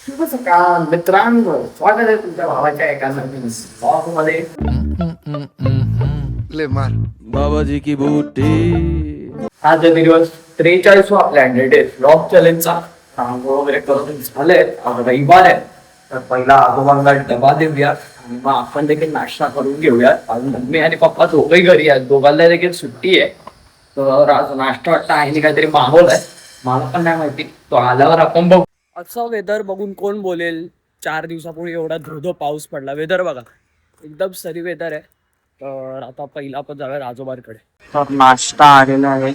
शुभ सकाळ मित्रांनो, स्वागत आहे तुमच्या भावाच्या एका नवीन ब्लॉग मध्ये. ले मार बाबाजी की बूटी. आज दिवस 43 आपल्या 100 डेज ब्लॉग चॅलेंजचा आंघोळ वगैरे करून झाले. आज रविवार आहे, तर पहिला आजोबांना डबा देऊया आणि मग आपण देखील नाश्ता करून घेऊयात. आज मम्मी आणि पप्पा दोघंही घरी आहेत, दोघांना देखील सुट्टी आहे. तर आज नाश्ता वाटतं आईने काहीतरी मागवलंय, मला पण नाही माहिती. तो आल्यावर आपण बघू. असं वेदर बघून कोण बोलेल 4 दिवसापूर्वी एवढा धोधो पाऊस पडला. वेदर बघा एकदम सरी वेदर आहे. तर आता पहिला आपण जाऊया आजोबांकडे. तर नाश्ता आलेला आहे,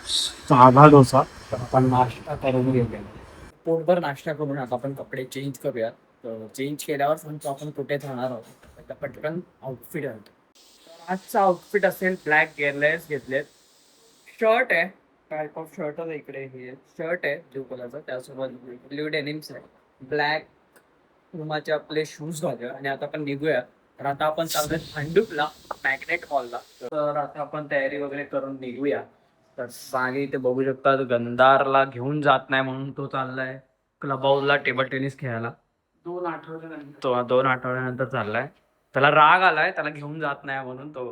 साधा डोसा. तर आपण नाश्ता करून घेऊया. पोटभर नाश्ता करून आता आपण कपडे चेंज करूया. तर चेंज केल्यावर सांगतो आपण कुठे जाणार आहोत. आता पटकन आउटफिट घालतो. आजचा आउटफिट असेल ब्लॅक गेअरलेस घेतलेत. शर्ट आहे, टाईप ऑफ शर्ट आहे इकडे. हे शर्ट आहे ब्ल्यू कलरचं, त्यासोबत ब्ल्यू डेनिम्स आहे. ब्लॅक रुमाचे आपले शूज घालूया आणि आता आपण निघूया. तर आता आपण चाललोय भांडूपला, मॅग्नेट मॉलला. तर आता आपण तयारी वगैरे करून निघूया. तर मागे इथे बघू शकता गंधारला घेऊन जात नाही म्हणून तो चाललाय क्लब हाऊसला टेबल टेनिस खेळायला. 2 आठवड्यानंतर चाललाय. त्याला राग आलाय, त्याला घेऊन जात नाही म्हणून तो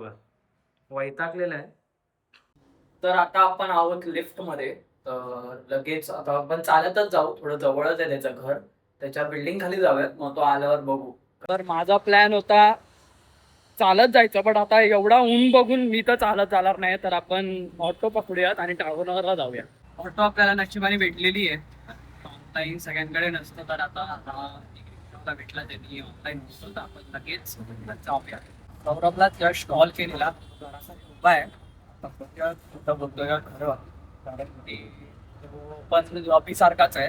वैतागलेला आहे. तर आता आपण आहोत लिफ्ट मध्ये. तर लगेच आता आपण चालतच जाऊ, थोडं जवळच आहे त्याचं घर. त्याच्या बिल्डिंग खाली जाऊयात, मग तो आल्यावर बघू. तर माझा प्लॅन होता चालत जायचं, पण आता एवढा ऊन बघून मी तर चालत जाणार नाही. तर आपण ऑटो पकडूयात आणि टागोनगरला जाऊया. ऑटो आपल्याला नशिबाने भेटलेली आहे. ऑनलाईन सगळ्यांकडे नसतं, तर आता भेटला त्यांनी ऑनलाईन नसतो, तर आपण लगेच जाऊया. सौरभला जस्ट कॉल केलेला, जरासा उभा आहे. कुठं बोलतोय का खरं, कारण तो पण ऑफिस सारखाच आहे.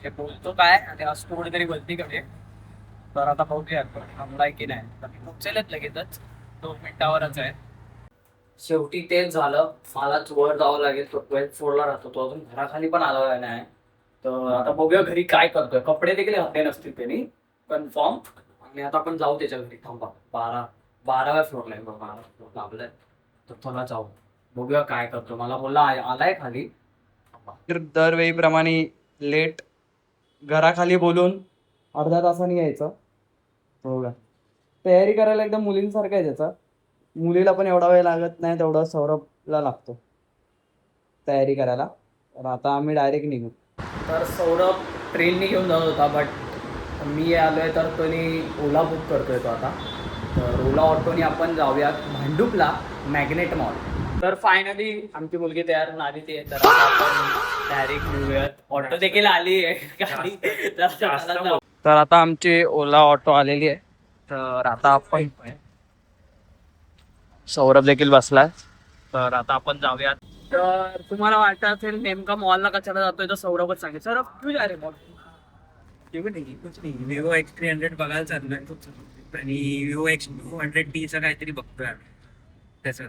ते बोलतो काय आणि असतो कुठेतरी गलती कडे. तर आता बघूया थांबलाय की नाही. तर पोहोचेलच लगेचच, 2 मिनिटावरच आहे. शेवटी तेच झालं, मलाच वर जावं लागेल. तो 12th फ्लोअरला राहतो, तो अजून घराखाली पण आला नाही. तर आता बघूया घरी काय करतोय. कपडे देखील घातले नसतील त्यांनी कन्फर्म. आणि आता आपण जाऊ त्याच्या घरी. थांबा, 12व्या फ्लोअरला आहे, 12 फ्लोअर लाभलाय. तर चला जाऊ, बघूया काय करतो. मला बोलला आलाय खाली. दरवेळीप्रमाणे लेट घराखाली बोलून अर्ध्या तासाने यायचं. हो का, तयारी करायला एकदम मुलींसारखं आहे त्याचा. मुलीला पण एवढा वेळ लागत नाही तेवढा सौरभला लागतो तयारी करायला. तर आता आम्ही डायरेक्ट निघू. तर सौरभ ट्रेनने घेऊन जात होता, बट मी आलोय तर तोनी ओला बुक करतोय तो आता. तर ओला ऑटोने आपण जाऊयात भांडूपला, मॅग्नेट मॉल. तर फायनली आमची मुलगी तयार होऊन आली. ते तर आता आपण डायरेक्ट निघूयात. ऑटो देखील आली आहे. तर आता आमची ओला ऑटो आलेली आहे. तर आता आपण, सौरभ देखील बसलाय. तर आता आपण जाऊयात. तर तुम्हाला वाटत असेल नेमका मॉलला कशाला जातोय, तर सौरभच सांगेल. सौरभ क्यों जा रे मॉल? कुछ नाही, विवो X300 बघायला चाललोय आणि विवो X200T काहीतरी बघतोय आम्ही. त्याचं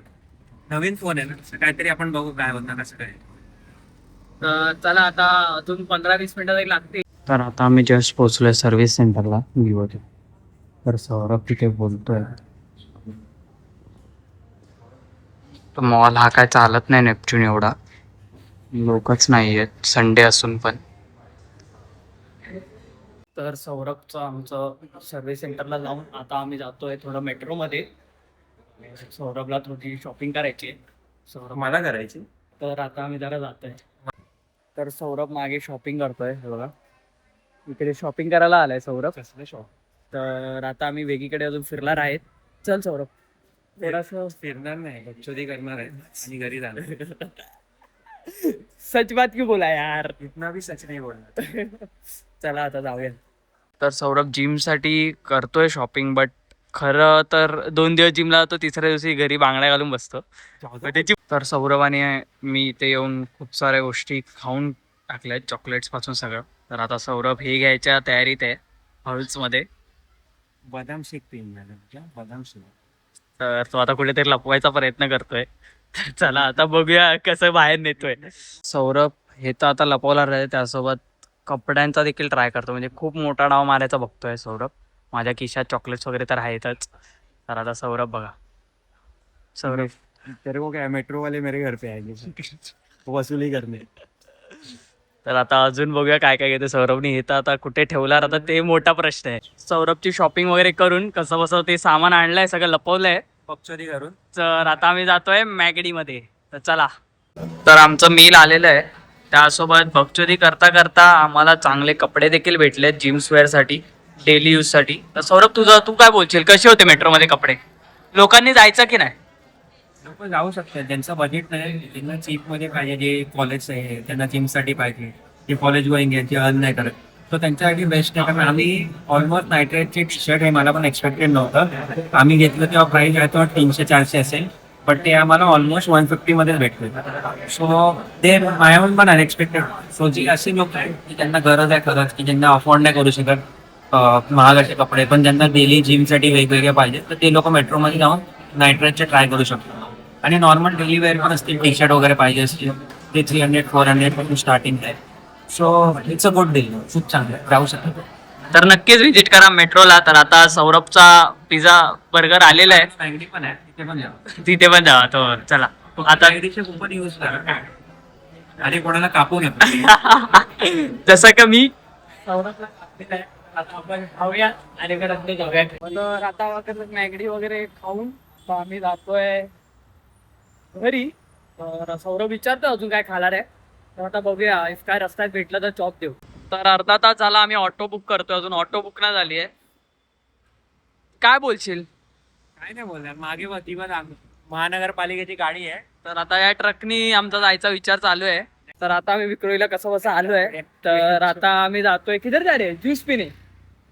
नवीन फोन आहे ना, असं काहीतरी आपण बघू काय होतं कसं काय. तर चला, आता अजून 15-20 मिनिटं तरी लागतील. तर आता आम्ही जस्ट पोहोचलोय सर्व्हिस सेंटरला विवोच्या. तर सौरभ तिथे बोलतोय. तो मॉल हा काय चालत नाही नेपच्यून, एवढा लोकच नाही आहेत संडे असून पण. तर सौरभचं आमचं सर्व्हिस सेंटरला जाऊन आता आम्ही जातोय थोडं मेट्रोमध्ये. सौरभला थोडी शॉपिंग करायची आहे. सौरभ मला करायची. तर आता आम्ही जरा जातोय. तर सौरभ मागे शॉपिंग करतोय, हे बघा इकडे शॉपिंग करायला आलाय सौरभ. कसलं शॉप? तर आता आम्ही वेगळीकडे अजून फिरणार आहेत. चल सौरभ, थोडासा फिरणार नाही, बच्चोदी करणार आहे आणि घरी जाणार. सच बात क्यों बोला यार. इतना भी सच नाही बोलणार. चला आता जाऊया. तर सौरभ जिम साठी करतोय शॉपिंग, बट खरं तर 2 दिवस जिमला जातो, तिसऱ्या दिवशी घरी बांगड्या घालून बसतो. त्याची तर सौरभाने मी इथे येऊन खूप साऱ्या गोष्टी खाऊन टाकल्यात, चॉकलेट्स पासून सगळं. तर आता सौरभ हे घ्यायच्या तयारीत आहे हळूचमध्ये. बदाम शेक पिऊन झालं, बदाम शेक. तर तो आता कुठेतरी लपवायचा प्रयत्न करतोय. तर चला आता बघूया कसं बाहेर नेतोय. सौरभ हे तर आता लपवला राहील, त्यासोबत कपड्यांचा देखील ट्राय करतो. म्हणजे खूप मोठा डाव मारायचा बघतोय सौरभ. माझ्या खिशात चॉकलेट्स वगैरे तर आहेतच. तर आता सौरभ बघा. सौरभ तेरे को क्या, मेट्रो वाले मेरे घर पे आएंगे वसूली करने. तर आता अजून बघूया काय काय घेते सौरभनी. हे तर आता कुठे ठेवणार आता ते मोठा प्रश्न आहे. सौरभची शॉपिंग वगैरे करून कसं बसं ते सामान आणलंय, सगळं लपवलंय पक्षोदी करून. तर आता आम्ही जातोय मॅगडी मध्ये. तर चला. तर आमचं मील आलेलं आहे. त्यासोबत भक्चोदी करता करता आम्हाला चांगले कपडे देखील भेटले जिम्स वेअर साठी, डेली यूज साठी. तर सौरभ तू काय बोलशील, कसे होते मेट्रो मध्ये कपडे? लोकांनी जायचं की नाही? लोक जाऊ शकतात, ज्यांचं बजेट नाही, ज्यांना चीप मध्ये पाहिजे, जे कॉलेज आहे त्यांना जिमसाठी पाहिजे, जे कॉलेज गोईंग आहे, जे अर्न नाही करत, तर त्यांच्यासाठी बेस्ट आहे. कारण आम्ही ऑलमोस्ट नायट्रेटचे टी शर्ट हे मला पण एक्सपेक्टेड नव्हतं. आम्ही घेतलं तेव्हा प्राईस आहे तो 300-400 असेल, बट ते आम्हाला ऑलमोस्ट 150 मध्येच भेटले. सो ते माझ्याहून पण अनएक्सपेक्टेड. सो जी असे लोक आहेत की ज्यांना गरज आहे खरंच, की ज्यांना अफोर्ड नाही करू शकत महाग असे कपडे, पण ज्यांना डेली जिमसाठी वेगवेगळे पाहिजे, तर ते लोक मेट्रोमध्ये जाऊन नायट्रेटचे ट्राय करू शकतात. आणि नॉर्मल डेली वेअर पण असतील, टी शर्ट वगैरे पाहिजे असतील, ते 300-400 पासून स्टार्टिंग आहे. So it's a good deal, खूप चांगलं आहे, राहू शकतो. तर नक्कीच व्हिजिट करा मेट्रोला. तर आता सौरभचा पिझ्झा बर्गर आलेला आहे, मॅगडी पण आहे, तिथे पण जा. तिथे पण जावा. तो चला आता मॅगडीचे कुपन यूज करा आणि कोणाला कापून येतो. जसं का मी आता आपण खाऊया आणि घरात जाऊया. तर आता मॅगडी वगैरे खाऊन तर आम्ही जातोय घरी. तर सौरभ विचारतो अजून काय खाणार आहे, तर आता बघूया इफ काय रस्त्यात भेटलं तर चॉप देऊ. तर अर्धा तास झाला आम्ही ऑटो बुक करतोय, अजून ऑटो बुक नाही झाली आहे. काय बोलशील? काय नाही बोलणार, मागे ती पण महानगरपालिकेची गाडी आहे. तर आता या ट्रकनी आमचा जायचा विचार चालू आहे. तर आता आम्ही विक्रोळीला कसं बसं आलोय. तर आता आम्ही जातोय किधर जा रे, ज्यूस पिणे.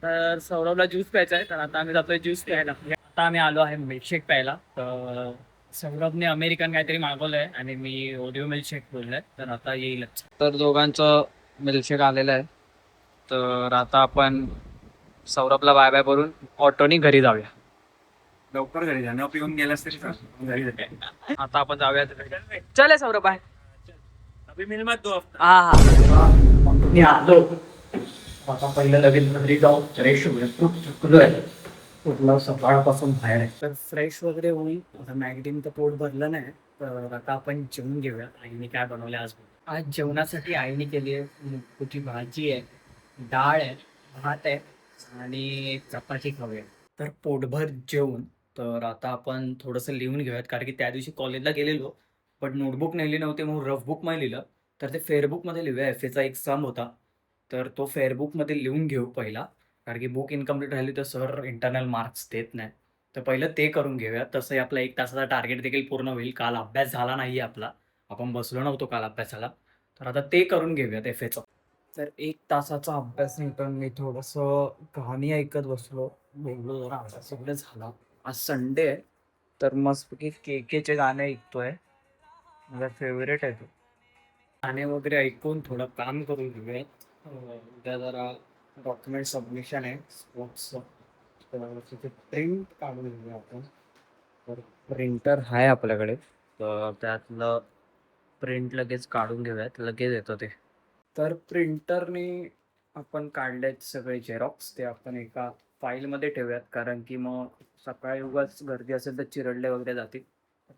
तर सौरभला ज्यूस प्यायचा आहे, तर आता आम्ही जातोय ज्यूस प्यायला. आता आम्ही आलो आहे मिल्कशेक प्यायला. तर सौरभने अमेरिकन काहीतरी मागवलंय आणि मी ओरिओ मिल्कशेक बोललोय, तर आता येईलच. तर दोघांचं मिल्कशेक आलेलं आहे. तर आता आपण सौरभला बाय बाय करून ऑटोनी घरी जाऊया. लवकर घरी जा, न पिऊन गेलास तरी चालेल, घरी जाते. आता आपण जाऊया. चल सौरभ बाय. अभी मिल मत दो हफ्ता. हा मी आलो आता पहिलं लगेच घरी जाऊ, फ्रेश होऊया. खूप चुकलोय, पूर्ण सकाळपासून बाहेर आहे. तर फ्रेश वगैरे होईल. आता मॅगडीन तर पोट भरलं नाही, तर आता आपण जेवून घेऊया. आईने काय बनवले आज. आज जेवणासाठी आईने केली आहे मुगची भाजी आहे, डाळ आहे, भात आहे आणि चपाती खाऊया. तर पोटभर जेवून तर आता आपण थोडंसं लिहून घेऊयात, कारण की त्या दिवशी कॉलेजला गेलेलो पण नोटबुक नेली नव्हती म्हणून रफबुक मध्ये लिहिलं. तर ते फेअरबुकमध्ये लिहूया. एफएचा एक सम होता, तर तो फेअरबुकमध्ये लिहून घेऊ पहिला, कारण की बुक इनकम्प्लीट राहिली तर सर इंटरनल मार्क्स देत नाही. तर पहिलं ते करून घेऊया. तसंही आपला 1 तासाचा टार्गेट देखील पूर्ण होईल. काल अभ्यास झाला नाही आपला, आपण बसलो नव्हतो काल अभ्यासाला, तर आता ते करून घेऊयात एफएचं. तर 1 तासाचा अभ्यास नंतर मी थोडंसं कहाणी ऐकत बसलो, बोललो जरा, अभ्यास वगैरे झाला. आज संडे आहे, तर मस्तपैकी केचे गाणे ऐकतोय, माझा फेवरेट आहे तो. गाणे वगैरे ऐकून थोडं काम करून घेऊयात. उद्या जरा डॉक्युमेंट सबमिशन आहे स्पोर्ट्सचं, तर तिथे प्रिंट काढून घेऊया आपण. तर प्रिंटर आहे आपल्याकडे, तर त्यातलं प्रिंट लगेच काढून घेऊयात, लगेच येतं ते. तर प्रिंटरने आपण काढलेत सगळे झेरॉक्स, ते आपण एका फाईलमध्ये ठेवूयात, कारण की मग सकाळी उगाच गर्दी असेल तर चिरडले वगैरे जातील.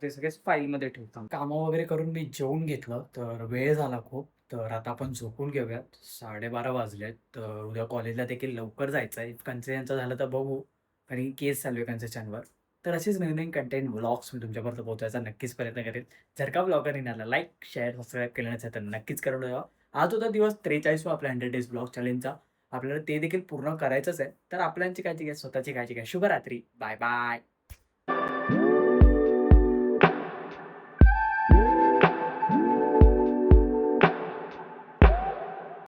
ते सगळेच फाईलमध्ये ठेवतो. कामं वगैरे करून मी जेवून घेतलं, तर वेळ झाला खूप, तर आता आपण झोपून घेऊयात. 12:30 वाजलेत. तर उद्या कॉलेजला देखील लवकर जायचं आहे. कन्सेशनचं झालं तर बघू, आणि केस चालू आहे कन्सेशनवर. तर असेच नवीन कंटेंट व्लॉग्स मी तुमच्यापर्यंत पोहोचायचा नक्कीच प्रयत्न करेन. जर का व्लॉगर येणार लाईक, शेअर, सबस्क्राईब केलं नसेल तर नक्कीच करून ठेवा. आज होता दिवस 43वा आपल्या 100 डेज ब्लॉग चॅलेंजचा. आपल्याला ते देखील पूर्ण करायचंच आहे. तर आपल्याची काळजी घ्या, स्वतःची काळजी घ्या. शुभरात्री. Bye bye.